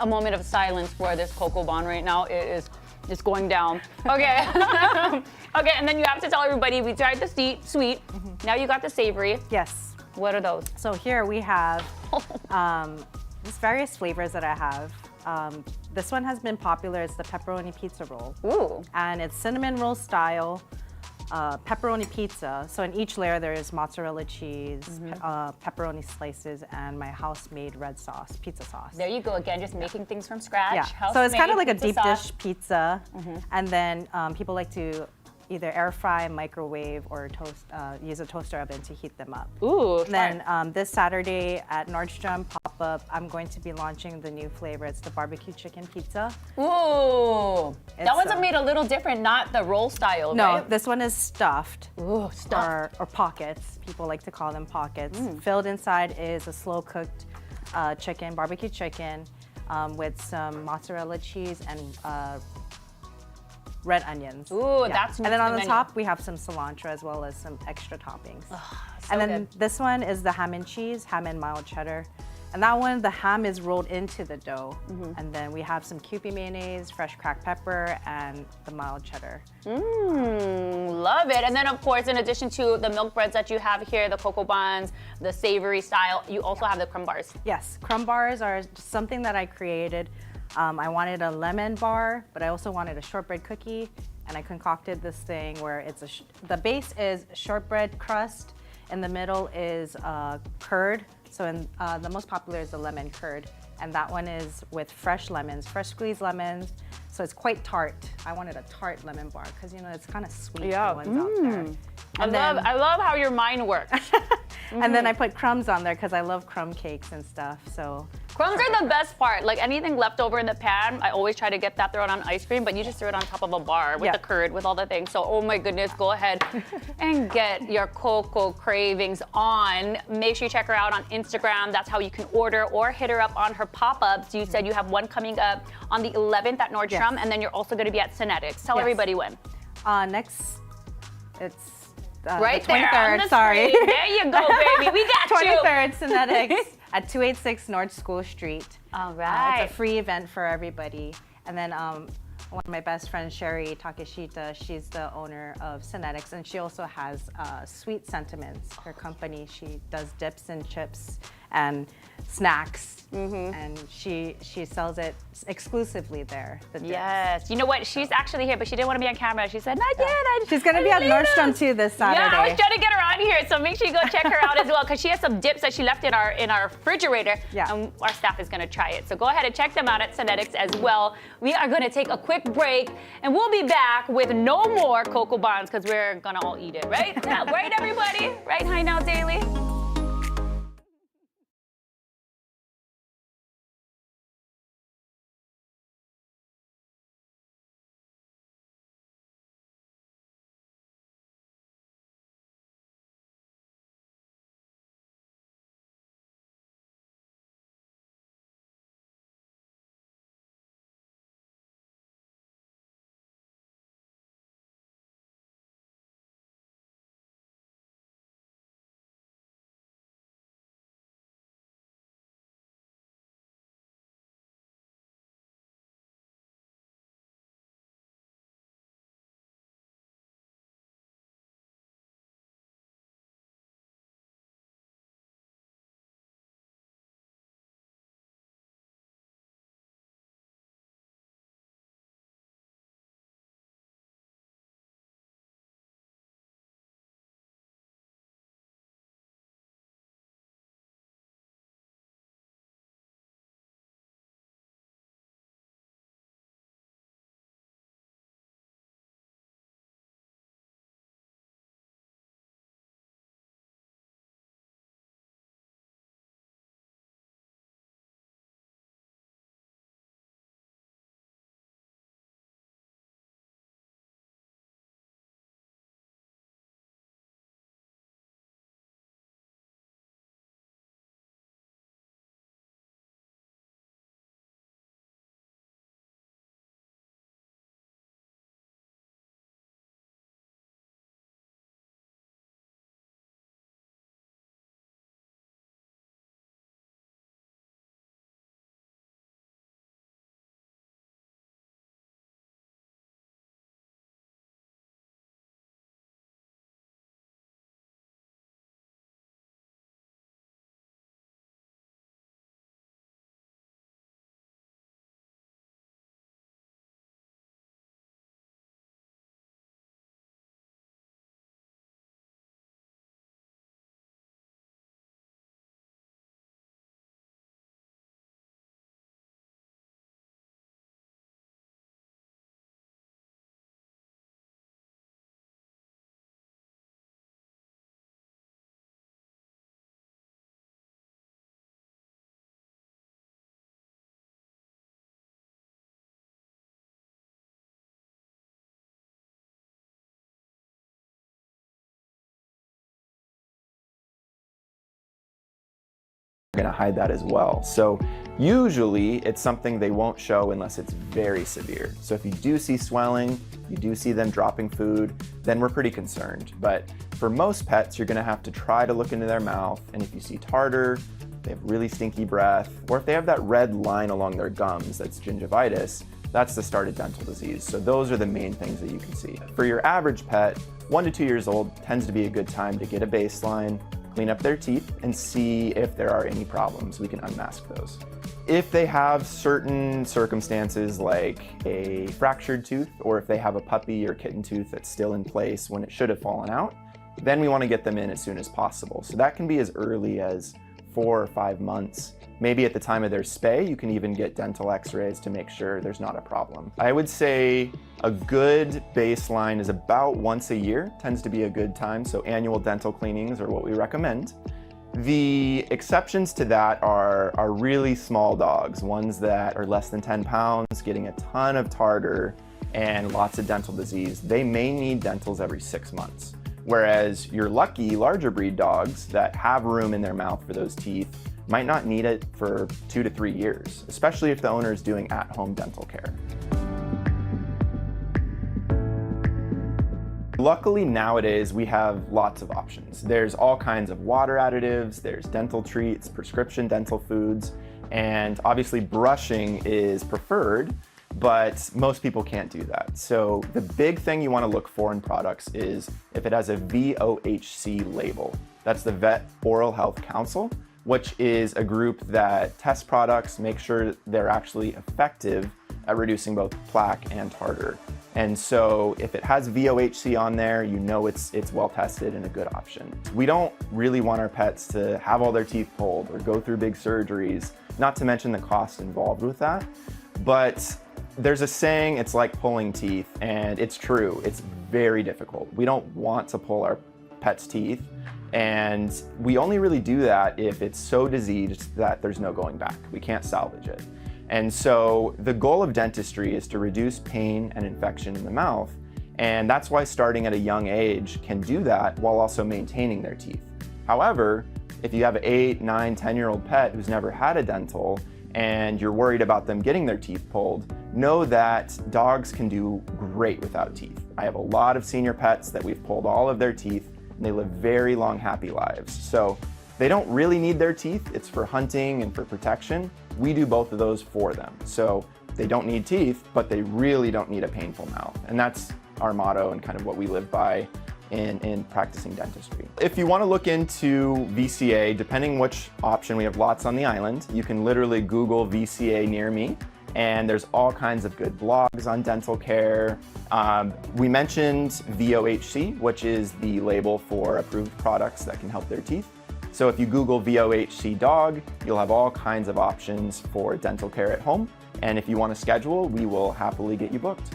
S2: A moment of silence for this cocoa bun right now. It's going down. Okay. Okay, and then you have to tell everybody we tried the sweet. Now you got the savory.
S7: Yes.
S2: What are those?
S7: So here we have there's various flavors that I have. This one has been popular. It's the pepperoni pizza roll.
S2: Ooh.
S7: And it's cinnamon roll style. pepperoni pizza. So in each layer there is mozzarella cheese, pepperoni slices, and my house-made red sauce, pizza sauce.
S2: There you go again, just making things from scratch.
S7: Yeah. So it's kind of like a
S2: House-made
S7: deep
S2: pizza sauce.
S7: dish pizza, and then people like to either air fry, microwave, or toast. Use a toaster oven to heat them up.
S2: Ooh,
S7: And then this Saturday at Nordstrom pop-up, I'm going to be launching the new flavor. It's the barbecue chicken pizza.
S2: Ooh, that
S7: It's,
S2: one's made a little different, not the roll style,
S7: No,
S2: right?
S7: this one is stuffed.
S2: Ooh, stuffed.
S7: Or pockets. People like to call them pockets. Filled inside is a slow-cooked chicken, barbecue chicken, with some mozzarella cheese and red onions.
S2: Ooh, that's
S7: And then on the
S2: menu.
S7: top, we have some cilantro as well as some extra toppings.
S2: So
S7: and then
S2: good.
S7: this one is the ham and cheese, ham and mild cheddar. And that one, the ham is rolled into the dough. And then we have some Kewpie mayonnaise, fresh cracked pepper, and the mild cheddar.
S2: Love it. And then, of course, in addition to the milk breads that you have here, the cocoa buns, the savory style, you also have the crumb bars.
S7: Yes, crumb bars are something that I created. I wanted a lemon bar, but I also wanted a shortbread cookie, and I concocted this thing where it's the base is shortbread crust, in the middle is curd. So the most popular is the lemon curd, and that one is with fresh lemons, fresh squeezed lemons. So it's quite tart. I wanted a tart lemon bar because it's kind of sweet.
S2: Yeah.
S7: The ones out there.
S2: I love how your mind works.
S7: And then I put crumbs on there because I love crumb cakes and stuff. So
S2: Crumbs are the best part. Like anything left over in the pan, I always try to get that thrown on ice cream, but you just throw it on top of a bar with
S7: Yeah.
S2: the curd, with all the things. So, oh my goodness, go ahead and get your Coco Cravings on. Make sure you check her out on Instagram. That's how you can order, or hit her up on her pop-ups. You said you have one coming up on the 11th at Nordstrom,
S7: Yes.
S2: and then you're also going to be at Synetics. Tell
S7: Yes.
S2: everybody when.
S7: Next, it's
S2: Right
S7: the
S2: there
S7: 23rd.
S2: on the
S7: Sorry.
S2: screen. There you go, baby. We got you.
S7: 23rd, Synetics at 286 North School Street.
S2: All right.
S7: It's a free event for everybody. And then one of my best friends, Sherry Takeshita, she's the owner of Synetics, and she also has Sweet Sentiments, her company. She does dips and chips and snacks, and she sells it exclusively there. The dips.
S2: Yes. You know what? She's actually here, but she didn't want to be on camera. She said, not yet.
S7: She's gonna be at Nordstrom too this Saturday.
S2: Yeah, I was trying to get her on here, so make sure you go check her out as well, because she has some dips that she left in our refrigerator,
S7: Yeah.
S2: and our staff is going to try it. So go ahead and check them out at Synetics as well. We are going to take a quick break, and we'll be back with no more Cocoa Bonds, because we're going to all eat it, right? Yeah, right, everybody? Right, High Now Daily?
S8: going to hide that as well. So usually it's something they won't show unless it's very severe. So if you do see swelling, you do see them dropping food, then we're pretty concerned. But for most pets, you're going to have to try to look into their mouth, and if you see tartar, they have really stinky breath, or if they have that red line along their gums, that's gingivitis, that's the start of dental disease. So those are the main things that you can see. For your average pet, 1 to 2 years old tends to be a good time to get a baseline, clean up their teeth, and see if there are any problems. We can unmask those. If they have certain circumstances like a fractured tooth, or if they have a puppy or kitten tooth that's still in place when it should have fallen out, then we want to get them in as soon as possible. So that can be as early as 4 or 5 months. Maybe at the time of their spay, you can even get dental x-rays to make sure there's not a problem. I would say a good baseline is about once a year, tends to be a good time. So annual dental cleanings are what we recommend. The exceptions to that are really small dogs, ones that are less than 10 pounds, getting a ton of tartar and lots of dental disease. They may need dentals every 6 months. Whereas your lucky larger breed dogs that have room in their mouth for those teeth might not need it for 2 to 3 years, especially if the owner is doing at-home dental care. Luckily nowadays we have lots of options. There's all kinds of water additives, there's dental treats, prescription dental foods, and obviously brushing is preferred, but most people can't do that. So the big thing you want to look for in products is if it has a VOHC label. That's the Vet Oral Health Council, which is a group that tests products, make sure they're actually effective at reducing both plaque and tartar. And so if it has VOHC on there, you know it's well tested and a good option. We don't really want our pets to have all their teeth pulled or go through big surgeries, not to mention the cost involved with that. But there's a saying, it's like pulling teeth, and it's true. It's very difficult. We don't want to pull our pets' teeth, and we only really do that if it's so diseased that there's no going back. We can't salvage it. And so the goal of dentistry is to reduce pain and infection in the mouth, and that's why starting at a young age can do that while also maintaining their teeth. However, if you have an 8, 9, 10-year-old pet who's never had a dental, and you're worried about them getting their teeth pulled, know that dogs can do great without teeth. I have a lot of senior pets that we've pulled all of their teeth, and they live very long, happy lives. So they don't really need their teeth. It's for hunting and for protection. We do both of those for them. So they don't need teeth, but they really don't need a painful mouth. And that's our motto and kind of what we live by in practicing dentistry. If you want to look into VCA, depending which option, we have lots on the island. You can literally Google VCA near me, and there's all kinds of good blogs on dental care. We mentioned VOHC, which is the label for approved products that can help their teeth. So if you Google VOHC dog, you'll have all kinds of options for dental care at home. And if you want to schedule, we will happily get you booked.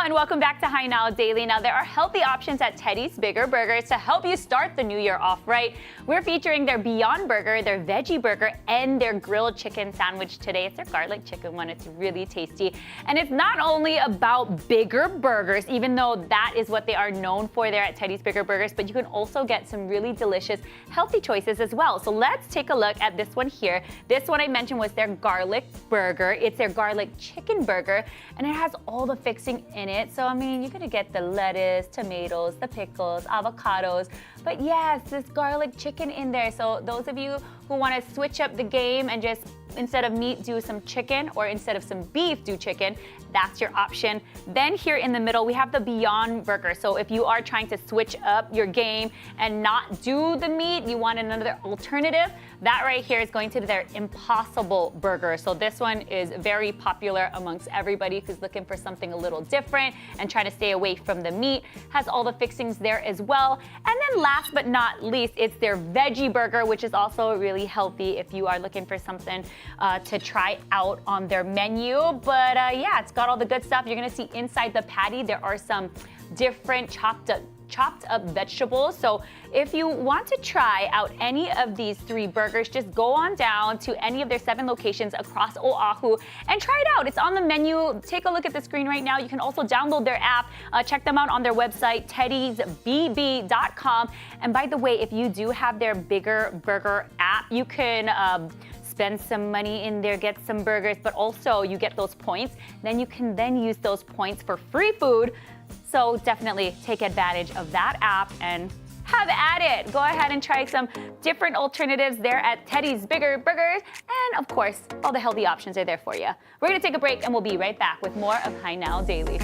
S2: And welcome back to Hi Now Daily. Now, there are healthy options at Teddy's Bigger Burgers to help you start the new year off right. We're featuring their Beyond Burger, their Veggie Burger, and their grilled chicken sandwich today. It's their garlic chicken one. It's really tasty. And it's not only about bigger burgers, even though that is what they are known for there at Teddy's Bigger Burgers, but you can also get some really delicious, healthy choices as well. So let's take a look at this one here. This one I mentioned was their garlic burger. It's their garlic chicken burger, and it has all the fixing in it. So, I mean, you're gonna get the lettuce, tomatoes, the pickles, avocados, but yes, this garlic chicken in there. So those of you who wanna switch up the game and just, instead of meat, do some chicken, or instead of some beef, do chicken, that's your option. Then here in the middle, we have the Beyond Burger. So if you are trying to switch up your game and not do the meat, you want another alternative, that right here is going to be their Impossible Burger. So this one is very popular amongst everybody who's looking for something a little different and trying to stay away from the meat. Has all the fixings there as well. And then last but not least, it's their Veggie Burger, which is also really healthy if you are looking for something to try out on their menu. But yeah, it's got all the good stuff. You're gonna see inside the patty, there are some different chopped up chopped up vegetables. So if you want to try out any of these 3 burgers, just go on down to any of their 7 locations across Oahu and try it out. It's on the menu. Take a look at the screen right now. You can also download their app. Check them out on their website, teddysbb.com. And by the way, if you do have their Bigger Burger app, you can spend some money in there, get some burgers, but also you get those points. Then you can then use those points for free food. So definitely take advantage of that app and have at it. Go ahead and try some different alternatives there at Teddy's Bigger Burgers. And of course, all the healthy options are there for you. We're gonna take a break and we'll be right back with more of Hi Now Daily.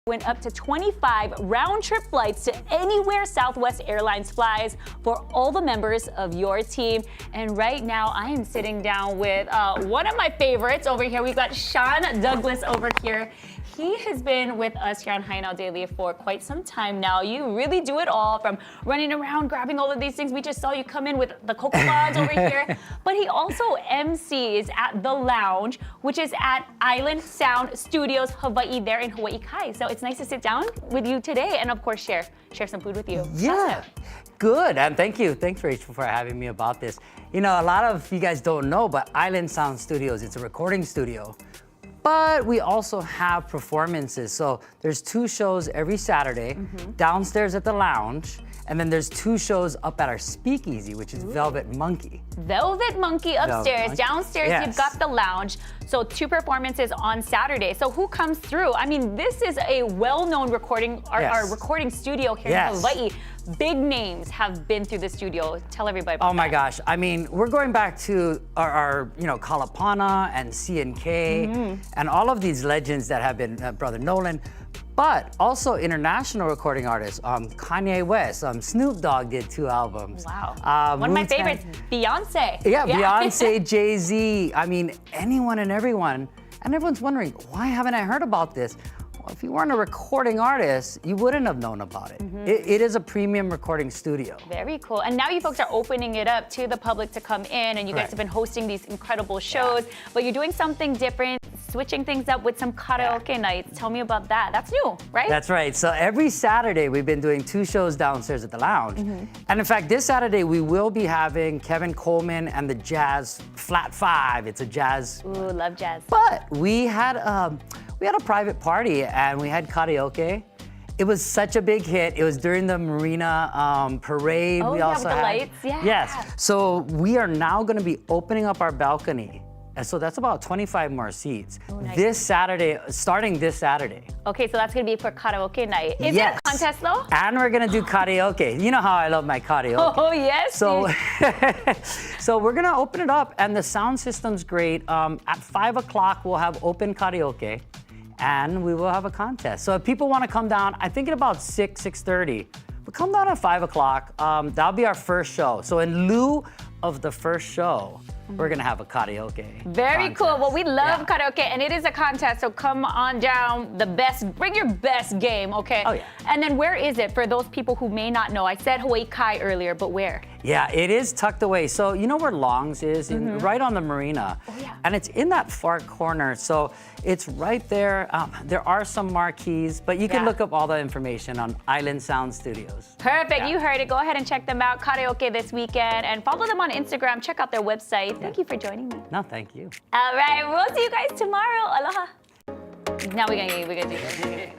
S2: Went up to 25 round-trip flights to anywhere Southwest Airlines flies for all the members of your team. And right now, I am sitting down with one of my favorites over here. We've got Sean Douglas over here. He has been with us here on Hi Now Daily for quite some time now. You really do it all, from running around, grabbing all of these things. We just saw you come in with the Coco Bonds over here. But he also MCs at The Lounge, which is at Island Sound Studios, Hawaii, there in Hawaii Kai. So it's nice to sit down with you today and, of course, share some food with you.
S9: Yeah, good. And thank you. Thanks, Rachel, for having me about this. You know, a lot of you guys don't know, but Island Sound Studios, it's a recording studio. But we also have performances. So there's 2 shows every Saturday, downstairs at the lounge, and then there's 2 shows up at our speakeasy, which is Velvet Monkey.
S2: Velvet Monkey upstairs.
S9: Monkey.
S2: Downstairs,
S9: Yes.
S2: you've got the lounge. So 2 performances on Saturday. So who comes through? I mean, this is a well-known recording, our recording studio here in Hawaii. Big names have been through the studio. Tell everybody about
S9: Oh my gosh. I mean, we're going back to our Kalapana and C&K and all of these legends that have been Brother Nolan, but also international recording artists. Kanye West, Snoop Dogg did 2 albums.
S2: Wow. One of my favorites, Beyonce.
S9: Yeah, Beyonce, Jay-Z. I mean, anyone and everyone. And everyone's wondering, why haven't I heard about this? if you weren't a recording artist, you wouldn't have known about it. It is a premium recording studio.
S2: Very cool. And now you folks are opening it up to the public to come in, and you guys
S9: Correct.
S2: have been hosting these incredible shows, but you're doing something different, switching things up with some karaoke nights. Tell me about that. That's new, right?
S9: That's right. So every Saturday, we've been doing 2 shows downstairs at the lounge. And in fact, this Saturday, we will be having Kevin Coleman and the Jazz Flat 5. It's a jazz.
S2: Ooh, love jazz.
S9: But we had a private party and we had karaoke. It was such a big hit. It was during the Marina parade.
S2: Oh,
S9: we
S2: yeah,
S9: also
S2: with the
S9: had,
S2: lights, yeah.
S9: Yes. So we are now going to be opening up our balcony. And so that's about 25 more seats.
S2: nice.
S9: This Saturday, starting this Saturday.
S2: Okay, so that's gonna be for karaoke night. Is
S9: Yes.
S2: it a contest though?
S9: And we're gonna do karaoke. You know how I love my karaoke.
S2: Oh, yes.
S9: So, so we're gonna open it up, and the sound system's great. At 5 o'clock, we'll have open karaoke, and we will have a contest. So if people want to come down, I think at about 6:30. But come down at 5 o'clock. That'll be our first show. So in lieu of the first show, we're gonna have a karaoke.
S2: Very
S9: contest.
S2: cool. Well, we love
S9: Yeah.
S2: karaoke, and it is a contest, so come on down. Bring your best game, okay?
S9: Oh, yeah.
S2: And then where is it for those people who may not know? I said Hawaii Kai earlier, but where?
S9: Yeah, it is tucked away. So you know where Long's is? Right on the marina.
S2: Oh, yeah.
S9: And it's in that far corner. So it's right there. There are some marquees, but you can
S2: Yeah.
S9: look up all the information on Island Sound Studios.
S2: Perfect.
S9: Yeah.
S2: You heard it. Go ahead and check them out. Karaoke this weekend, and follow them on Instagram. Check out their website. Thank you for joining me.
S9: No, thank you.
S2: All right, we'll see you guys tomorrow. Aloha. Now we're gonna do